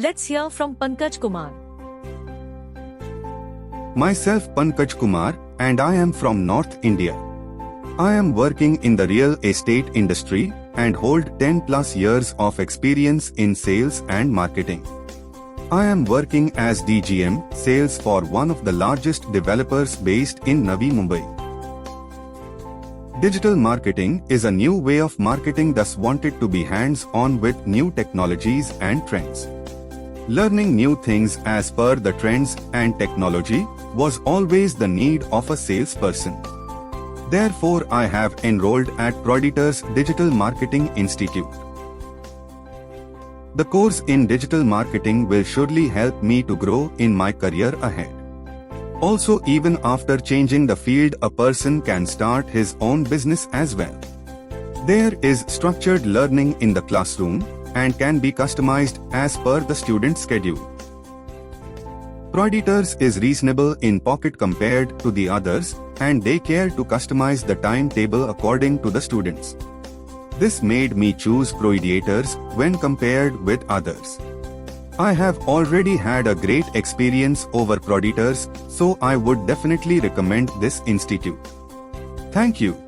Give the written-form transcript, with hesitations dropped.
Let's hear from Pankaj Kumar. Myself Pankaj Kumar, and I am from North India. I am working in the real estate industry and hold 10 plus years of experience in sales and marketing. I am working as DGM sales for one of the largest developers based in Navi Mumbai. Digital marketing is a new way of marketing, thus wanted to be hands-on with new technologies and trends. Learning new things as per the trends and technology was always the need of a salesperson. Therefore, I have enrolled at ProiDeators Digital Marketing Institute. The course in digital marketing will surely help me to grow in my career ahead. Also, even after changing the field, a person can start his own business as well. There is structured learning in the classroom and can be customized as per the student's schedule. ProiDeators is reasonable in pocket compared to the others, and they care to customize the timetable according to the students. This made me choose ProiDeators when compared with others. I have already had a great experience over ProiDeators, so I would definitely recommend this institute. Thank you.